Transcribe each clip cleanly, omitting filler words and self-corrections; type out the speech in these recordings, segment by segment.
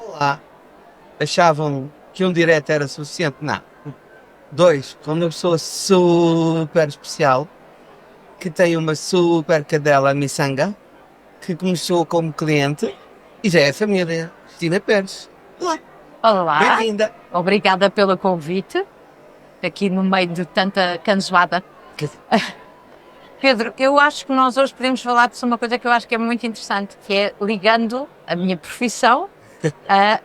Olá. Achavam que um direto era suficiente? Não. Dois, com uma pessoa super especial, que tem uma super cadela miçanga, que começou como cliente e já é família. Cristina Pérez. Olá, Olá, bem-vinda. obrigada pelo convite, aqui no meio de tanta canzoada. Pedro, eu acho que nós hoje podemos falar de uma coisa que eu acho que é muito interessante, que é ligando a minha profissão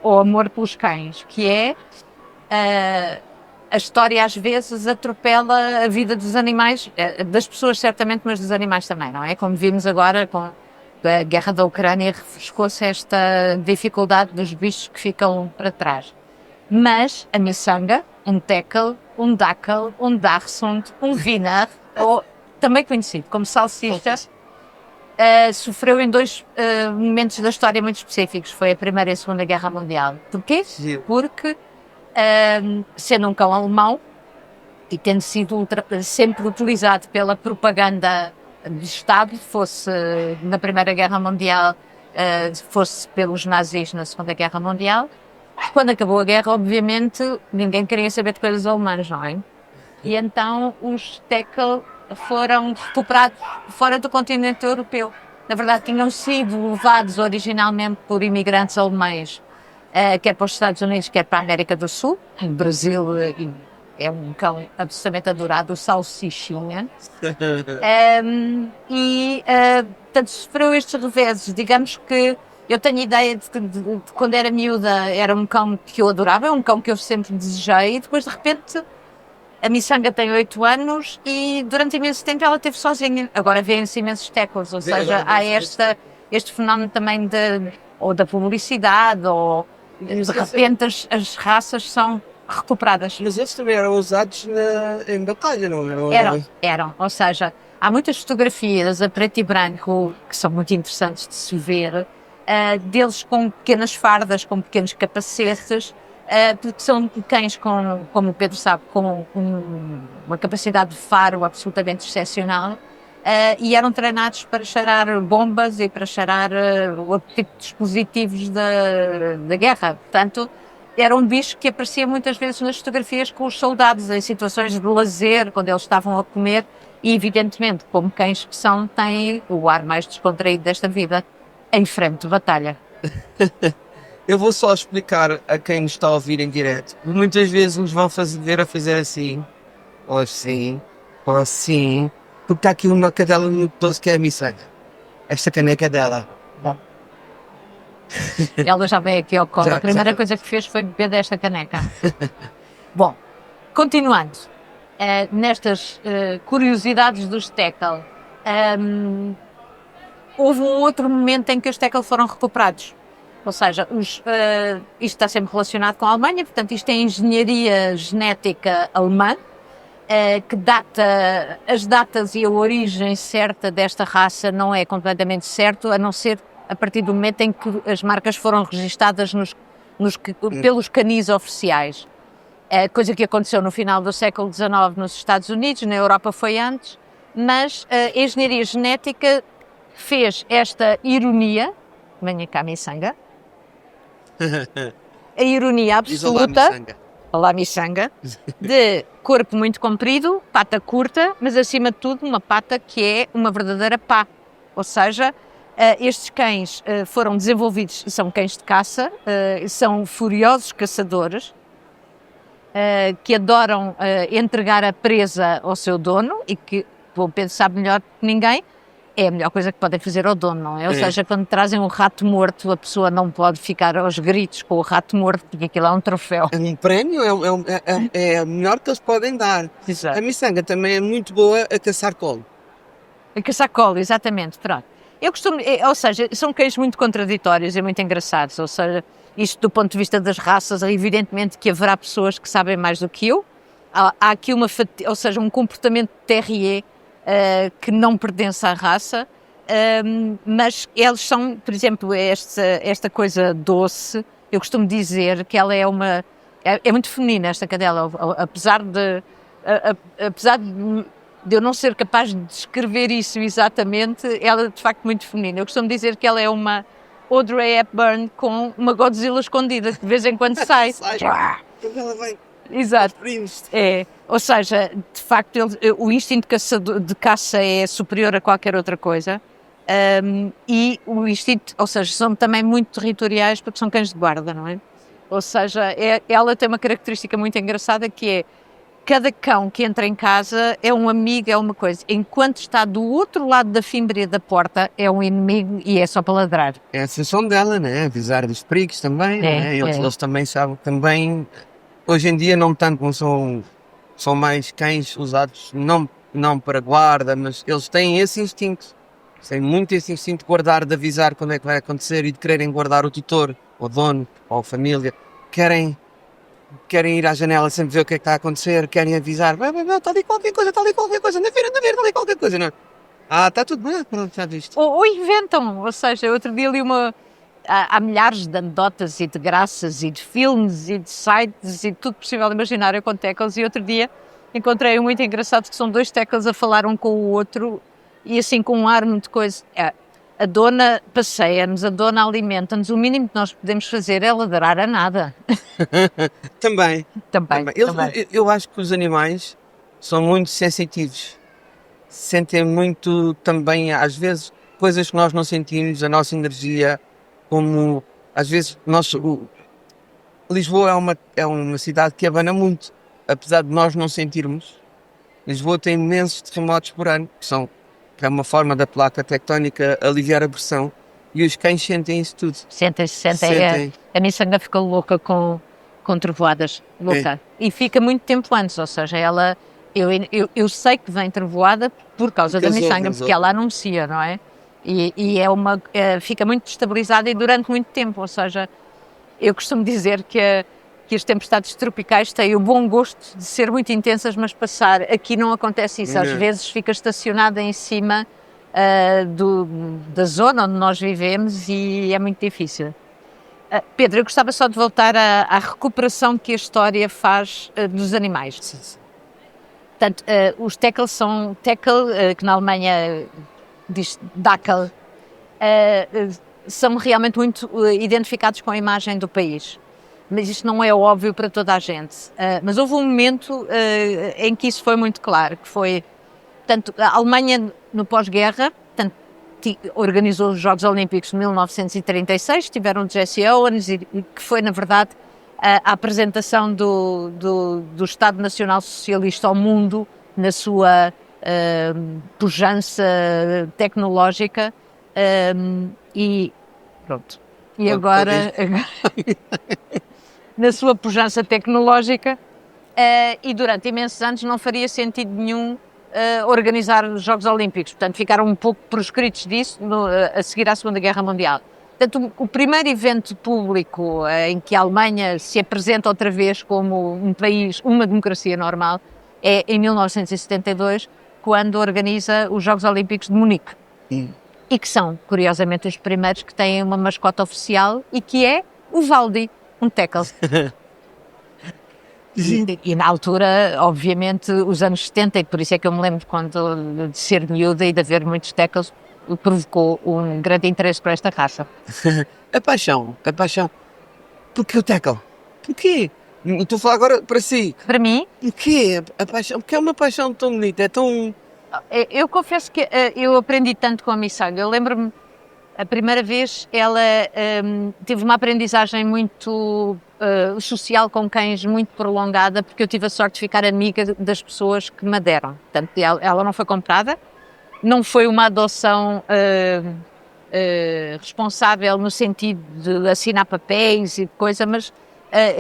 ao amor pelos cães, que é a história às vezes atropela a vida dos animais, das pessoas certamente, mas dos animais também, não é? Como vimos agora com a guerra da Ucrânia, refrescou-se esta dificuldade dos bichos que ficam para trás. Mas a miçanga, um teckel, um dackel, um dachshund, um wiener, ou também conhecido como salsicha, sofreu em dois momentos da história muito específicos. Foi a Primeira e a Segunda Guerra Mundial. Porquê? Giro. Porque, sendo um cão alemão e tendo sido sempre utilizado pela propaganda de Estado, fosse na Primeira Guerra Mundial, fosse pelos nazis na Segunda Guerra Mundial, quando acabou a guerra, obviamente, ninguém queria saber de coisas alemãs, não é? E então os Teckel foram recuperados fora do continente europeu. Na verdade, tinham sido levados originalmente por imigrantes alemães, quer para os Estados Unidos, quer para a América do Sul. No Brasil é um cão absolutamente adorado, o salsichinha. Portanto, sofreu estes reveses. Digamos que eu tenho ideia de quando era miúda, era um cão que eu adorava, é um cão que eu sempre desejei, e depois de repente a miçanga tem 8 anos e durante imenso tempo ela esteve sozinha. Agora vêem-se imensos tecos, ou seja, há este fenómeno também ou da publicidade, ou de repente as raças são recuperadas. Mas esses também eram usados em batalha, não é? Eram. Ou seja, há muitas fotografias a preto e branco que são muito interessantes de se ver, deles com pequenas fardas, com pequenos capacetes, porque são cães como o Pedro sabe, com uma capacidade de faro absolutamente excepcional, e eram treinados para cheirar bombas e para cheirar outro tipo de dispositivos da guerra. Portanto, era um bicho que aparecia muitas vezes nas fotografias com os soldados, em situações de lazer, quando eles estavam a comer, e evidentemente, como cães que são, têm o ar mais descontraído desta vida, em frente de batalha. Eu vou só explicar a quem nos está a ouvir em direto. Muitas vezes nos vão ver a fazer assim, ou assim, ou assim, porque está aqui uma cadela muito doce que é a miçanga. Esta caneca é dela. Ela já veio aqui ao colo. Já, A primeira já. coisa que fez foi beber desta caneca. Bom, continuando, nestas curiosidades dos Teckel, houve um outro momento em que os Teckel foram recuperados. Ou seja, isto está sempre relacionado com a Alemanha, portanto isto é engenharia genética alemã, que data, as datas e a origem certa desta raça não é completamente certo, a não ser a partir do momento em que as marcas foram registadas pelos canis oficiais. Coisa que aconteceu no final do século XIX nos Estados Unidos, na Europa foi antes, mas a engenharia genética fez esta ironia, venha cá, miçanga, a ironia Diz olá, absoluta, miçanga. olá miçanga, de corpo muito comprido, pata curta, mas acima de tudo uma pata que é uma verdadeira pá. Ou seja, estes cães foram desenvolvidos, são cães de caça, são furiosos caçadores, que adoram entregar a presa ao seu dono e que, o Pedro sabe melhor que ninguém, é a melhor coisa que podem fazer ao dono, não é? Ou seja, quando trazem um rato morto, a pessoa não pode ficar aos gritos com o rato morto, porque aquilo é um troféu. É um prémio, é o melhor que eles podem dar. Exato. A miçanga também é muito boa a caçar colo. A caçar colo, exatamente, pronto. Eu costumo, ou seja, são cães muito contraditórios e muito engraçados, ou seja, isto do ponto de vista das raças, evidentemente que haverá pessoas que sabem mais do que eu, há aqui ou seja, um comportamento de terrier que não pertence à raça, mas eles são, por exemplo, esta coisa doce, eu costumo dizer que ela é muito feminina esta cadela, apesar de eu não ser capaz de descrever isso exatamente, ela é de facto muito feminina. Eu costumo dizer que ela é uma Audrey Hepburn com uma Godzilla escondida, que de vez em quando sai. Quando ela vem, Exato. primos. É, ou seja, de facto, o instinto de caça é superior a qualquer outra coisa. E o instinto, ou seja, são também muito territoriais porque são cães de guarda, não é? Ou seja, ela tem uma característica muito engraçada que é cada cão que entra em casa é um amigo, é uma coisa. Enquanto está do outro lado da fimbria da porta, é um inimigo e é só para ladrar. É a sensação dela, né? Avisar dos perigos também, né? Eles também sabem, também, hoje em dia não tanto, não são mais cães usados não para guarda, mas eles têm esse instinto. Têm muito esse instinto de guardar, de avisar quando é que vai acontecer e de quererem guardar o tutor, o dono, ou a família. Querem ir à janela sempre ver o que é que está a acontecer, querem avisar, está ali qualquer coisa, anda a ver, está ali qualquer coisa, não é? Está tudo bem, pronto, já viste. Ou inventam, ou seja, outro dia li há milhares de anedotas e de graças e de filmes e de sites e tudo possível imaginário com tackles e outro dia encontrei um muito engraçado que são dois tackles a falar um com o outro e assim com um ar muito coisa. A dona passeia-nos, a dona alimenta-nos, o mínimo que nós podemos fazer é ladrar a nada. Também. Também. Eu acho que os animais são muito sensitivos. Sentem muito também, às vezes, coisas que nós não sentimos, a nossa energia, como às vezes Lisboa é uma cidade que abana muito, apesar de nós não sentirmos. Lisboa tem imensos terremotos por ano, que é uma forma da placa tectónica aliviar a pressão, e os cães sentem isso tudo. Sentem. A miçanga fica louca com trovoadas, louca. E fica muito tempo antes, ou seja, eu sei que vem trovoada por causa da miçanga, porque ela anuncia, não é? E fica muito destabilizada e durante muito tempo, ou seja, eu costumo dizer que as tempestades tropicais têm o bom gosto de ser muito intensas, mas passar. Aqui não acontece isso, às vezes fica estacionada em cima da zona onde nós vivemos e é muito difícil. Pedro, eu gostava só de voltar à recuperação que a história faz dos animais. Sim. Portanto, os tackles são que na Alemanha diz Dackel, são realmente muito identificados com a imagem do país. Mas isto não é óbvio para toda a gente. Mas houve um momento em que isso foi muito claro, que foi, portanto, a Alemanha no pós-guerra, organizou os Jogos Olímpicos de 1936, tiveram Jesse Owens, e que foi, na verdade, a apresentação do Estado Nacional Socialista ao mundo na sua pujança tecnológica e pronto. E agora na sua pujança tecnológica e durante imensos anos não faria sentido nenhum organizar os Jogos Olímpicos, portanto ficaram um pouco proscritos disso a seguir à Segunda Guerra Mundial. Portanto, o primeiro evento público em que a Alemanha se apresenta outra vez como um país, uma democracia normal, é em 1972, quando organiza os Jogos Olímpicos de Munique. E que são, curiosamente, os primeiros que têm uma mascota oficial e que é o Valdi, um tackle. E na altura, obviamente, os anos 70, e por isso é que eu me lembro de ser miúda e de haver muitos tackles, provocou um grande interesse por esta raça. A paixão. Porquê o tackle? Porquê? Estou a falar agora para si. Para mim? Porquê a paixão? Porque é uma paixão tão bonita, é tão... Eu confesso que eu aprendi tanto com a miçanga. Eu lembro-me, a primeira vez, ela teve uma aprendizagem muito social com cães, muito prolongada, porque eu tive a sorte de ficar amiga das pessoas que me deram. Portanto, ela não foi comprada, não foi uma adoção responsável no sentido de assinar papéis e coisa, mas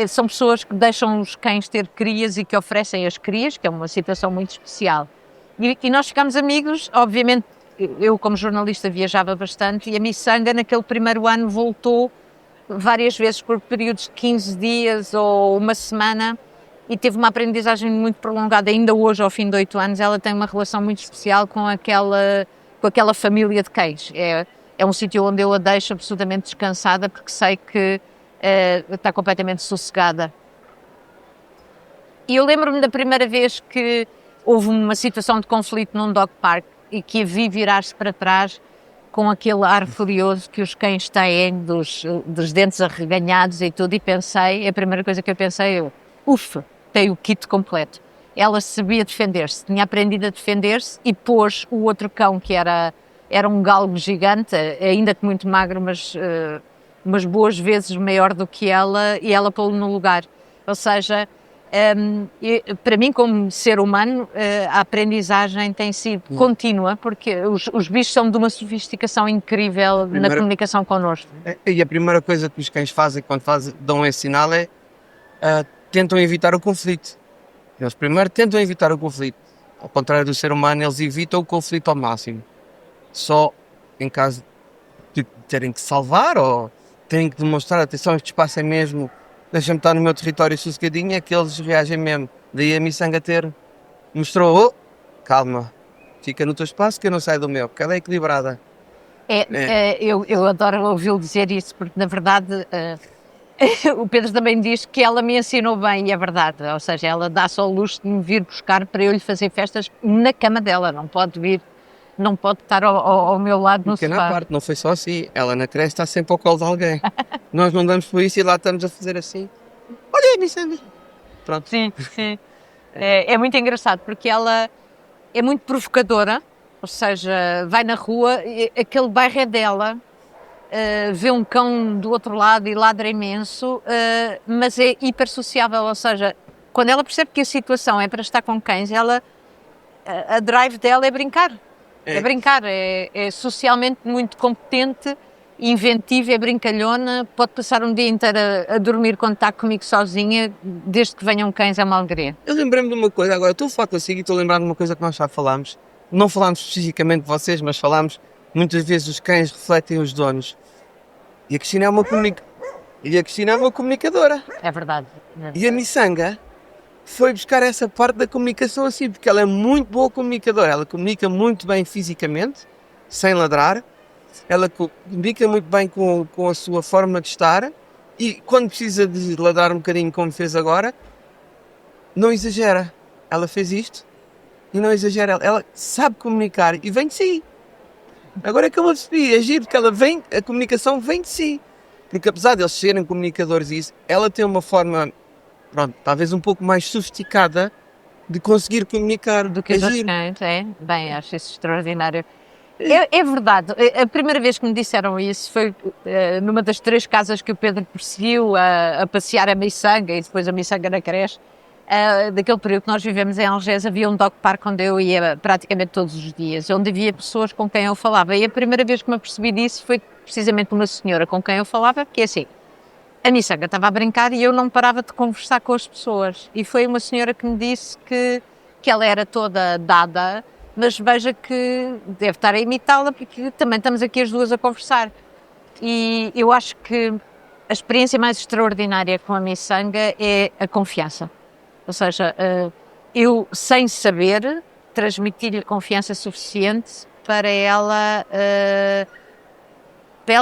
são pessoas que deixam os cães ter crias e que oferecem as crias, que é uma situação muito especial. E nós ficámos amigos, obviamente, eu como jornalista viajava bastante e a miçanga naquele primeiro ano voltou várias vezes por períodos de 15 dias ou uma semana e teve uma aprendizagem muito prolongada. Ainda hoje, ao fim de 8 anos, ela tem uma relação muito especial com aquela família de cães. É um sítio onde eu a deixo absolutamente descansada porque sei que está completamente sossegada. E eu lembro-me da primeira vez que houve uma situação de conflito num dog park e que a vi virar-se para trás com aquele ar furioso que os cães têm, dos dentes arreganhados e tudo, e pensei, a primeira coisa que eu pensei, ufa, tem o kit completo. Ela sabia defender-se, tinha aprendido a defender-se e pôs o outro cão, que era um galgo gigante, ainda que muito magro, mas boas vezes maior do que ela, e ela pô-lo no lugar. Ou seja, para mim, como ser humano, a aprendizagem tem sido contínua, porque os bichos são de uma sofisticação incrível na comunicação connosco. E a primeira coisa que os cães fazem quando dão esse sinal é tentam evitar o conflito. Eles primeiro tentam evitar o conflito. Ao contrário do ser humano, eles evitam o conflito ao máximo. Só em caso de terem que salvar ou terem que demonstrar atenção, este espaço é mesmo, deixa-me estar no meu território sossegadinho, é que eles reagem mesmo. Daí a miçanga mostrou, calma, fica no teu espaço que eu não saio do meu, porque ela é equilibrada. Eu adoro ouvi-lo dizer isso, porque na verdade o Pedro também diz que ela me ensinou bem, e é verdade, ou seja, ela dá-se ao luxo de me vir buscar para eu lhe fazer festas na cama dela, não pode estar ao meu lado no Pequena sofá. parte, não foi só assim, ela na creche está sempre ao colo de alguém. Nós não damos por isso e lá estamos a fazer assim. Olha a miçanga. Pronto. Sim, sim. É muito engraçado, porque ela é muito provocadora, ou seja, vai na rua, aquele bairro é dela, vê um cão do outro lado e ladra imenso, mas é hiper sociável, ou seja, quando ela percebe que a situação é para estar com cães, a drive dela é brincar. É brincar, é socialmente muito competente, inventiva, é brincalhona, pode passar um dia inteiro a dormir quando está comigo sozinha, desde que venham cães é uma alegria. Eu lembrei-me de uma coisa, agora estou a falar consigo e estou a lembrar de uma coisa que nós já falámos. Não falámos especificamente de vocês, mas falámos muitas vezes os cães refletem os donos. E a Cristina é uma comunicadora. É verdade. E a miçanga foi buscar essa parte da comunicação assim, porque ela é muito boa comunicadora. Ela comunica muito bem fisicamente, sem ladrar. Ela comunica muito bem com a sua forma de estar. E quando precisa de ladrar um bocadinho, como fez agora, não exagera. Ela fez isto e não exagera. Ela sabe comunicar e vem de si. Agora é que eu me percebi, é giro, porque a comunicação vem de si. Porque apesar de eles serem comunicadores e isso, ela tem uma forma, pronto, talvez um pouco mais sofisticada de conseguir comunicar. Do que os outros cães, Bem, acho isso extraordinário. É verdade, a primeira vez que me disseram isso foi numa das 3 casas que o Pedro perseguiu a passear a miçanga e depois a miçanga na creche. Daquele período que nós vivemos em Algés, havia um dog park onde eu ia praticamente todos os dias, onde havia pessoas com quem eu falava, e a primeira vez que me apercebi disso foi precisamente uma senhora com quem eu falava, porque assim, a miçanga estava a brincar e eu não parava de conversar com as pessoas, e foi uma senhora que me disse que ela era toda dada, mas veja que deve estar a imitá-la, porque também estamos aqui as duas a conversar. E eu acho que a experiência mais extraordinária com a miçanga é a confiança. Ou seja, eu, sem saber, transmiti-lhe confiança suficiente para ela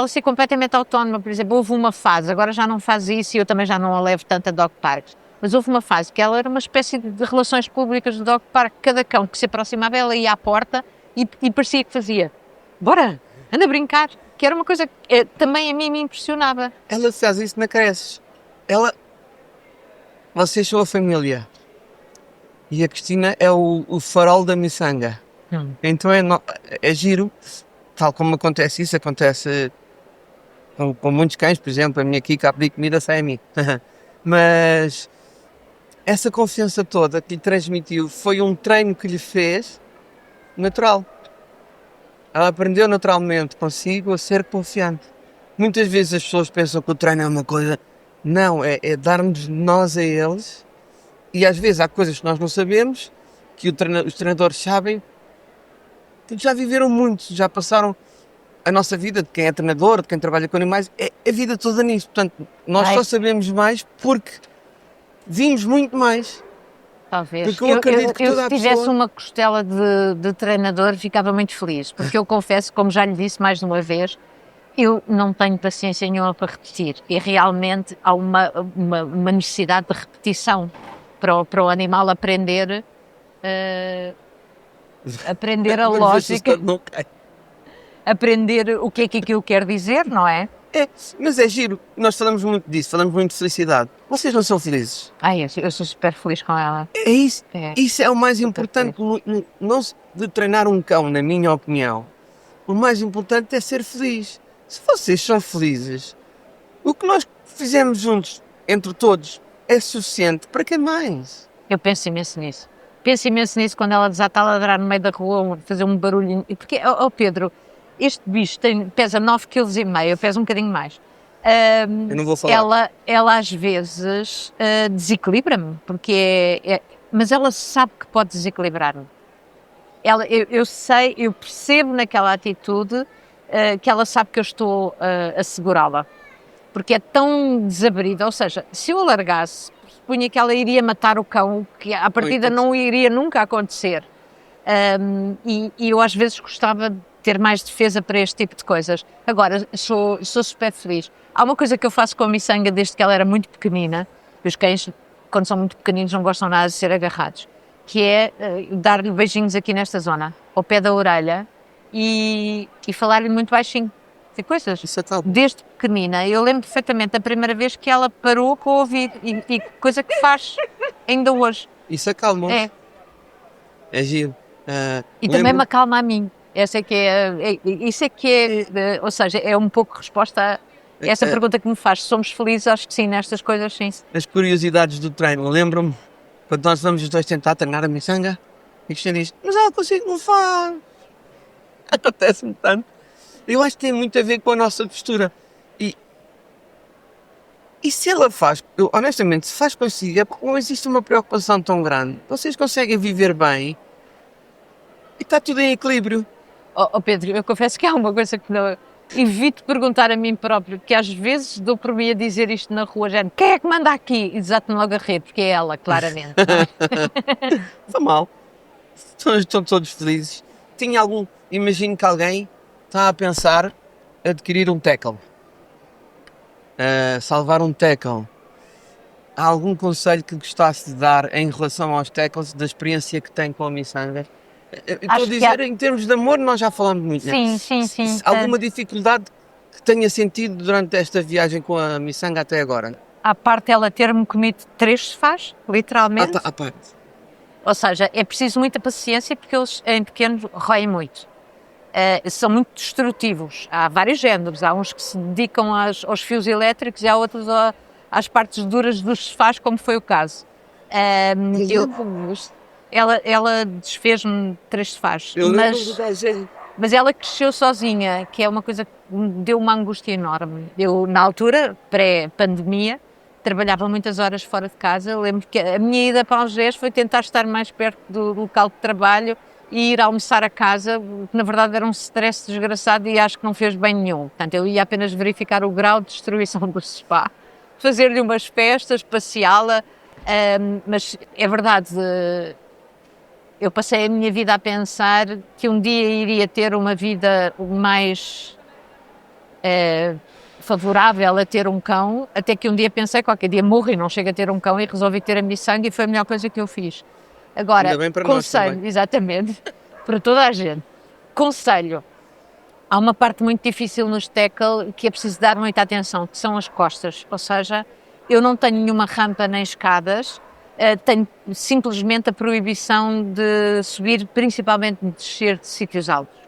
ser completamente autónoma. Por exemplo, houve uma fase, agora já não faz isso e eu também já não a levo tanto a dog parks, mas houve uma fase que ela era uma espécie de relações públicas do dog park. Cada cão que se aproximava, ela ia à porta e parecia que fazia: bora, anda a brincar, que era uma coisa que também a mim me impressionava. Ela faz isso na creche. Vocês são a família. E a Cristina é o farol da miçanga. Então é giro, tal como acontece isso, acontece com muitos cães, por exemplo, a minha Kika a pedir comida sai a mim. Mas essa confiança toda que lhe transmitiu foi um treino que lhe fez natural. Ela aprendeu naturalmente consigo a ser confiante. Muitas vezes as pessoas pensam que o treino é uma coisa. Não, é dar-nos nós a eles. E às vezes há coisas que nós não sabemos, que os treinadores sabem, porque já viveram muito, já passaram a nossa vida, de quem é treinador, de quem trabalha com animais, é a vida toda nisso. Portanto, nós só sabemos mais porque vimos muito mais. Talvez. Porque eu acredito que toda se a tivesse pessoa... uma costela de treinador, ficava muito feliz, porque eu confesso, como já lhe disse mais de uma vez, eu não tenho paciência nenhuma para repetir, e realmente há uma necessidade de repetição para o animal aprender a lógica. aprender o que é que aquilo quer dizer, não é? É, mas é giro. Nós falamos muito disso, falamos muito de felicidade. Vocês não são felizes? Ai, eu sou super feliz com ela. É isso. É. Isso é o mais importante. Não de treinar um cão, na minha opinião. O mais importante é ser feliz. Se vocês são felizes, o que nós fizemos juntos, entre todos, é suficiente. Para que mais? Eu penso imenso nisso. Penso imenso nisso quando ela desata a ladrar no meio da rua, fazer um barulho. Porque, Pedro, este bicho pesa 9,5 kg, eu peso um bocadinho mais. Eu não vou falar. Ela às vezes desequilibra-me, mas ela sabe que pode desequilibrar-me. Eu sei, eu percebo naquela atitude que ela sabe que eu estou a segurá-la, porque é tão desabrida, ou seja, se eu a largasse, pressupunha que ela iria matar o cão, que à partida não iria nunca acontecer. E eu às vezes gostava de ter mais defesa para este tipo de coisas. Agora, sou super feliz. Há uma coisa que eu faço com a miçanga desde que ela era muito pequenina, os cães, quando são muito pequeninos, não gostam nada de ser agarrados, que é dar-lhe beijinhos aqui nesta zona, ao pé da orelha, e falar-lhe muito baixinho. Tem coisas. Isso é tal. Desde pequenina, eu lembro perfeitamente a primeira vez que ela parou com o ouvido, e coisa que faz ainda hoje. Isso acalma. É giro. E também me acalma a mim. Essa é que isso é que é, ou seja, é um pouco resposta a essa pergunta que me faz. Somos felizes? Acho que sim, nestas coisas sim. As curiosidades do treino. Lembro-me, quando nós vamos os dois tentar treinar a miçanga, e o Cristiano diz, mas ela consigo, não faz. Acontece-me tanto. Eu acho que tem muito a ver com a nossa postura. E se ela faz, honestamente, se faz consigo, é porque não existe uma preocupação tão grande. Vocês conseguem viver bem e está tudo em equilíbrio. Pedro, eu confesso que há uma coisa que não, evito perguntar a mim próprio, que às vezes dou por mim a dizer isto na rua, já, quem é que manda aqui? E desata-me logo a rede, porque é ela, claramente. Está mal. Estão todos felizes. Imagino que alguém está a pensar adquirir um tackle. Salvar um tackle. Há algum conselho que gostasse de dar em relação aos tackles, da experiência que tem com a miçanga? Estou a dizer, em termos de amor, nós já falamos muito. Sim, né? sim. Alguma dificuldade que tenha sentido durante esta viagem com a miçanga até agora? À parte ela ter-me comido 3 sofás, literalmente. À parte. Ou seja, é preciso muita paciência porque eles em pequenos roem muito. São muito destrutivos. Há vários géneros. Há uns que se dedicam aos fios elétricos e há outros às partes duras dos sofás, como foi o caso. Ela desfez-me 3 sofás. Mas ela cresceu sozinha, que é uma coisa que me deu uma angústia enorme. Eu, na altura, pré-pandemia, trabalhava muitas horas fora de casa. Lembro que a minha ida para Algés foi tentar estar mais perto do local de trabalho e ir almoçar a casa, que na verdade era um stress desgraçado e acho que não fez bem nenhum. Portanto, eu ia apenas verificar o grau de destruição do sofá, fazer-lhe umas festas, passeá-la, mas é verdade, eu passei a minha vida a pensar que um dia iria ter uma vida mais favorável a ter um cão, até que um dia pensei, qualquer dia morro e não chego a ter um cão, e resolvi ter a miçanga e foi a melhor coisa que eu fiz. Agora, conselho, exatamente, para toda a gente, conselho, há uma parte muito difícil nos tackle que é preciso dar muita atenção, que são as costas, ou seja, eu não tenho nenhuma rampa nem escadas, tenho simplesmente a proibição de subir, principalmente de descer de sítios altos.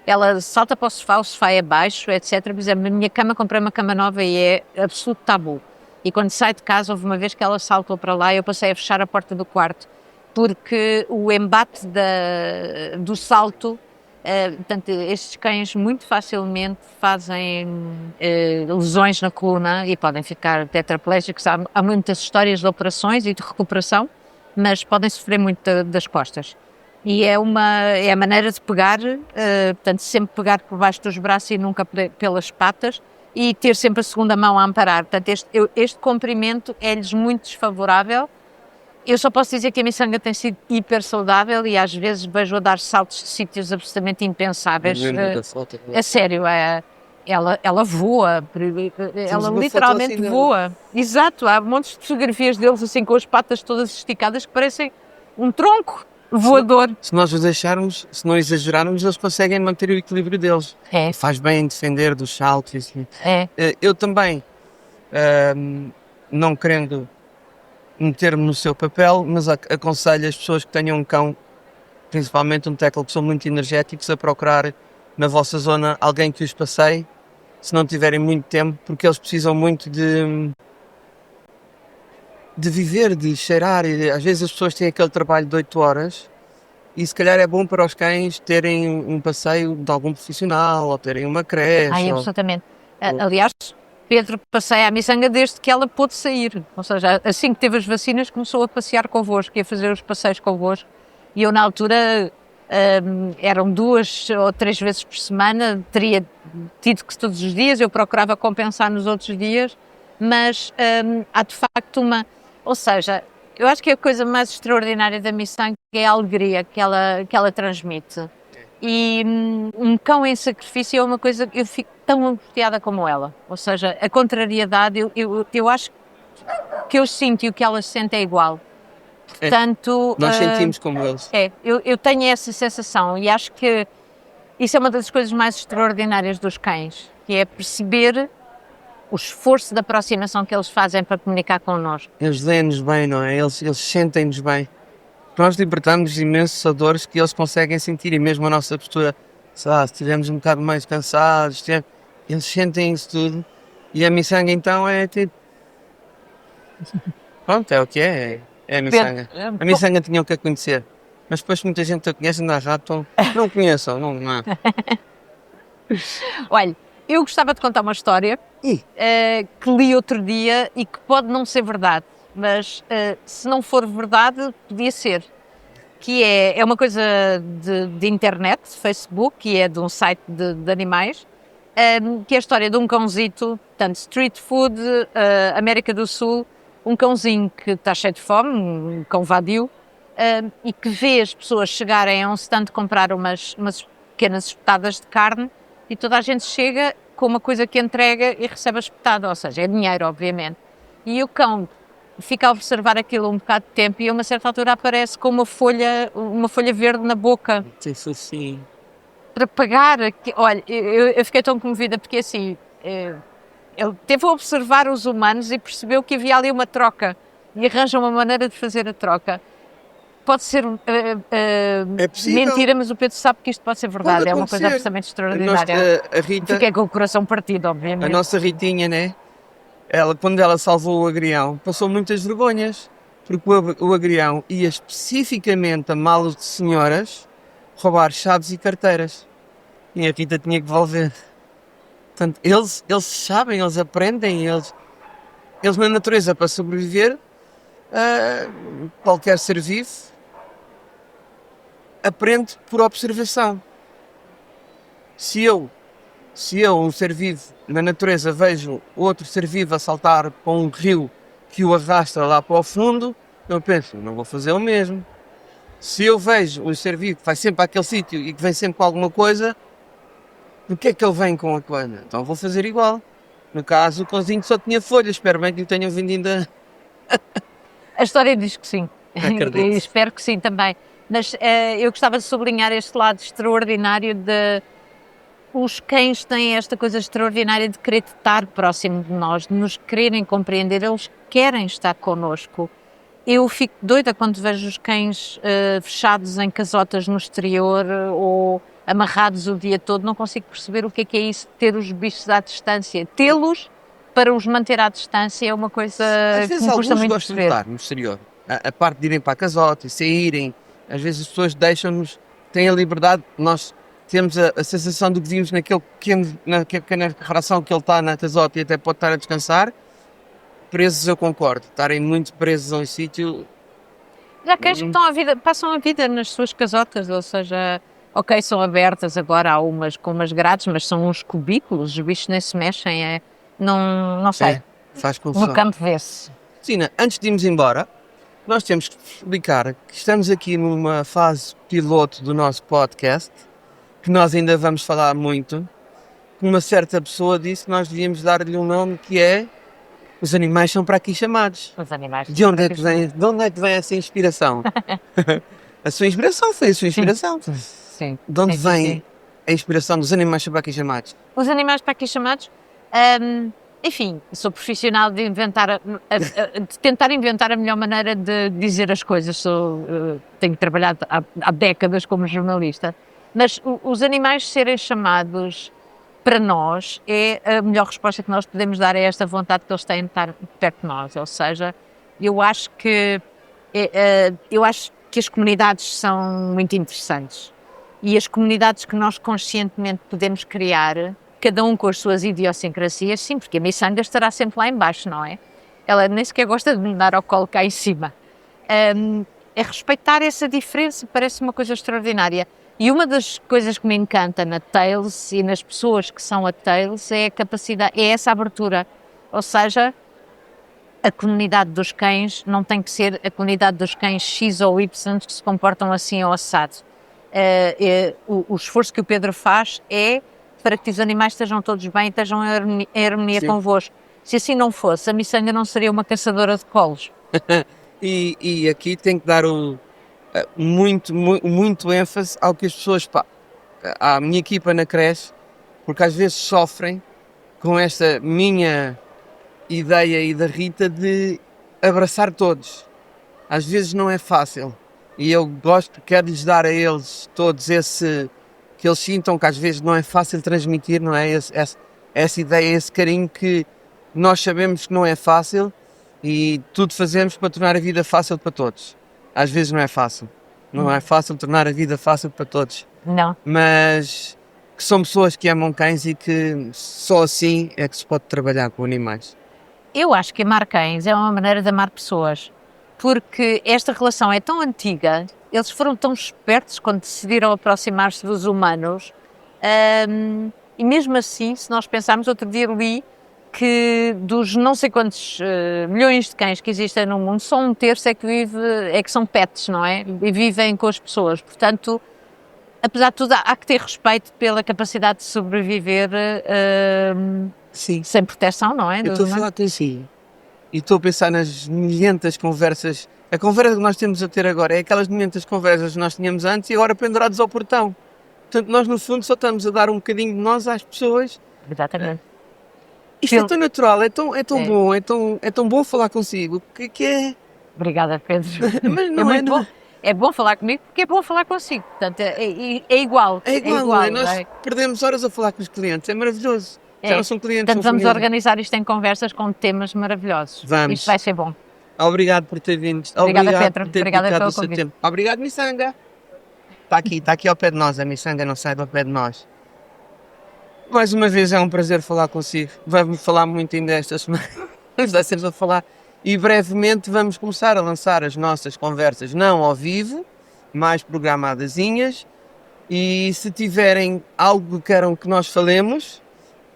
Ela salta para o sofá é baixo, etc. Por exemplo, na minha cama, comprei uma cama nova e é absoluto tabu. E quando sai de casa, houve uma vez que ela saltou para lá e eu passei a fechar a porta do quarto, porque o embate do salto, portanto, estes cães muito facilmente fazem lesões na coluna e podem ficar tetraplégicos. Há muitas histórias de operações e de recuperação, mas podem sofrer muito das costas. E é a maneira de pegar, portanto, sempre pegar por baixo dos braços e nunca pelas patas, e ter sempre a segunda mão a amparar. Portanto, este comprimento é-lhes muito desfavorável. Eu só posso dizer que a miçanga tem sido hiper saudável e às vezes vejo-a dar saltos de sítios absolutamente impensáveis. A sério, ela voa, ela literalmente assim voa. Exato, há montes de fotografias deles assim com as patas todas esticadas que parecem um tronco. voador. Se nós os deixarmos, se não exagerarmos, eles conseguem manter o equilíbrio deles. É, Faz bem defender dos saltos. Assim. é. Eu também, não querendo meter-me no seu papel, mas aconselho as pessoas que tenham um cão, principalmente um tackle, que são muito energéticos, a procurar na vossa zona alguém que os passeie, se não tiverem muito tempo, porque eles precisam muito de viver, de cheirar. E às vezes as pessoas têm aquele trabalho de 8 horas e se calhar é bom para os cães terem um passeio de algum profissional ou terem uma creche. Ai, ou- absolutamente. Aliás, Pedro passeia a miçanga desde que ela pôde sair. Ou seja, assim que teve as vacinas, começou a passear convosco e a fazer os passeios convosco. E eu, na altura, eram 2 ou 3 vezes por semana, teria tido que todos os dias, eu procurava compensar nos outros dias, mas há de facto uma. Ou seja, eu acho que a coisa mais extraordinária da miçanga é a alegria que ela transmite. E um cão em sacrifício é uma coisa que eu fico tão angustiada como ela. Ou seja, a contrariedade, eu acho que eu sinto e o que elas sentem é igual. Portanto, Nós sentimos como eles. eu tenho essa sensação e acho que isso é uma das coisas mais extraordinárias dos cães, que é perceber o esforço de aproximação que eles fazem para comunicar connosco. Eles leem-nos bem, não é? Eles sentem-nos bem. Nós libertamos imensos dores que eles conseguem sentir e mesmo a nossa postura, sei lá, se estivermos um bocado mais cansados, eles sentem isso tudo. E a miçanga então é tipo. Pronto, é o que é. É a miçanga. A miçanga tinham que a conhecer. Mas depois muita gente a conhece, anda rato. Não conheçam, não é. Olha, eu gostava de contar uma história que li outro dia e que pode não ser verdade, mas se não for verdade, podia ser. Que é uma coisa de internet, Facebook, que é de um site de animais, que é a história de um cãozito, portanto, street food, América do Sul, um cãozinho que está cheio de fome, um cão vadio, e que vê as pessoas chegarem a um stand comprar umas pequenas espetadas de carne e toda a gente chega com uma coisa que entrega e recebe a espetada, ou seja, é dinheiro, obviamente. E o cão fica a observar aquilo um bocado de tempo e a uma certa altura aparece com uma folha verde na boca Sim. para pagar. Olha, eu fiquei tão comovida porque assim, ele teve a observar os humanos e percebeu que havia ali uma troca e arranja uma maneira de fazer a troca. Pode ser É possível. mentira, mas o Pedro sabe que isto pode ser verdade. Pode É uma coisa acontecer. absolutamente extraordinária. A Rita, Fiquei com o coração partido, a obviamente. nossa Ritinha, né? Quando ela salvou o agrião, passou muitas vergonhas. Porque o agrião ia especificamente a malas de senhoras roubar chaves e carteiras. E a Rita tinha que devolver. Portanto, eles sabem, eles aprendem, eles na natureza, para sobreviver, qualquer ser vivo aprende por observação. Se eu, um ser vivo, na natureza vejo outro ser vivo a saltar para um rio que o arrasta lá para o fundo, eu penso, não vou fazer o mesmo. Se eu vejo um ser vivo que vai sempre àquele sítio e que vem sempre com alguma coisa, o que é que ele vem com a coisa? Então vou fazer igual. No caso, o cãozinho só tinha folhas, espero bem que lhe tenham vendido A história diz que sim. Acredito. E espero que sim também. Mas eu gostava de sublinhar este lado extraordinário de os cães têm esta coisa extraordinária de querer estar próximo de nós, de nos quererem compreender, eles querem estar connosco. Eu fico doida quando vejo os cães fechados em casotas no exterior ou amarrados o dia todo, não consigo perceber o que é isso de ter os bichos à distância. Tê-los para os manter à distância é uma coisa Às que vezes me custa alguns muito gostam de perceber. estar no exterior. A parte de irem para a casota e saírem, às vezes as pessoas deixam-nos, têm a liberdade, nós temos a sensação de que vimos naquela pequena fração que ele está na casota e até pode estar a descansar. Presos eu concordo, estarem muito presos a um sítio. Já cães que passam a vida nas suas casotas, ou seja, ok, são abertas agora, há umas com umas grades, mas são uns cubículos, os bichos nem se mexem, não sei. Faz No confusão. campo vê-se. Cristina, antes de irmos embora, nós temos que explicar que estamos aqui numa fase piloto do nosso podcast, que nós ainda vamos falar muito, que uma certa pessoa disse que nós devíamos dar-lhe um nome que é Os Animais São Para Aqui Chamados. Os animais. De onde é que vem essa inspiração? A sua inspiração foi a sua inspiração. Sim. De onde Sim, vem sim. a inspiração dos animais para aqui chamados? Os animais para aqui chamados, enfim, sou profissional de inventar, de tentar inventar a melhor maneira de dizer as coisas. Tenho trabalhado há décadas como jornalista, mas os animais serem chamados para nós é a melhor resposta que nós podemos dar a esta vontade que eles têm de estar perto de nós. Ou seja, eu acho que as comunidades são muito interessantes e as comunidades que nós conscientemente podemos criar, cada um com as suas idiosincrasias, sim, porque a miçanga estará sempre lá em baixo, não é? Ela nem sequer gosta de me dar ao colo cá em cima. É respeitar essa diferença, parece uma coisa extraordinária. E uma das coisas que me encanta na Tails e nas pessoas que são a Tails é a capacidade, é essa abertura. Ou seja, a comunidade dos cães não tem que ser a comunidade dos cães X ou Y que se comportam assim ou assado. O esforço que o Pedro faz é para que os animais estejam todos bem e estejam em harmonia convosco. Se assim não fosse, a miçanga não seria uma caçadora de colos. E aqui tem que dar muito ênfase ao que as pessoas, à minha equipa na creche, porque às vezes sofrem com esta minha ideia e da Rita de abraçar todos. Às vezes não é fácil e eu quero-lhes dar a eles todos que eles sintam que às vezes não é fácil transmitir, não é? Essa ideia, esse carinho que nós sabemos que não é fácil e tudo fazemos para tornar a vida fácil para todos. Às vezes não é fácil. Não é fácil tornar a vida fácil para todos. Não. Mas que são pessoas que amam cães e que só assim é que se pode trabalhar com animais. Eu acho que amar cães é uma maneira de amar pessoas, porque esta relação é tão antiga, eles foram tão espertos quando decidiram aproximar-se dos humanos, e mesmo assim, se nós pensarmos, outro dia li que dos não sei quantos milhões de cães que existem no mundo, só um terço é que são pets, não é? E vivem com as pessoas. Portanto, apesar de tudo, há que ter respeito pela capacidade de sobreviver Sim. sem proteção, não é? Eu estou a falar assim e estou a pensar nas milhentas conversas. A conversa que nós temos a ter agora é aquelas milhentas conversas que nós tínhamos antes e agora pendurados ao portão. Portanto, nós no fundo só estamos a dar um bocadinho de nós às pessoas. Exatamente. Isto é tão natural, é tão bom, é tão bom falar consigo. Que é... Obrigada, Pedro. Mas não é, bom. É bom falar comigo porque é bom falar consigo. Portanto, é igual. É igual, não é? Nós não é? perdemos horas a falar com os clientes, é maravilhoso. Já não são clientes, Portanto, são vamos família. organizar isto em conversas com temas maravilhosos. Vamos. Isto vai ser bom. Obrigado por ter vindo. Obrigada, Obrigado Pedro. por ter Obrigada dedicado pelo o seu convite. tempo. Obrigado, Miçanga. Está aqui ao pé de nós. A Miçanga não sai do pé de nós. Mais uma vez é um prazer falar consigo. Vamos falar muito ainda esta semana. Vamos dar sempre a falar. E brevemente vamos começar a lançar as nossas conversas, não ao vivo, mais programadazinhas. E se tiverem algo que queiram que nós falemos,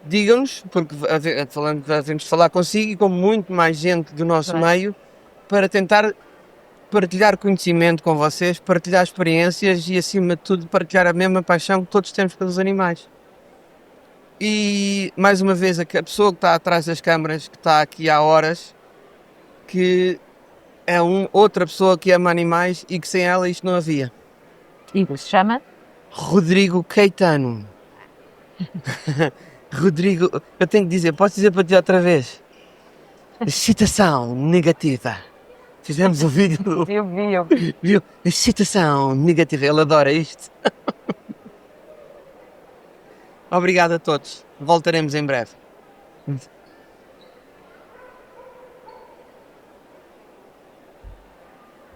digam-nos, porque havemos de falar consigo e com muito mais gente do nosso meio para tentar partilhar conhecimento com vocês, partilhar experiências e, acima de tudo, partilhar a mesma paixão que todos temos pelos animais. E, mais uma vez, a pessoa que está atrás das câmaras, que está aqui há horas, que é outra pessoa que ama animais e que sem ela isto não havia. E se chama? Rodrigo Caetano. Rodrigo, eu tenho que dizer, posso dizer para ti outra vez? Excitação negativa. Fizemos um vídeo. Eu vi. Viu? Excitação negativa. Ele adora isto. Obrigado a todos. Voltaremos em breve.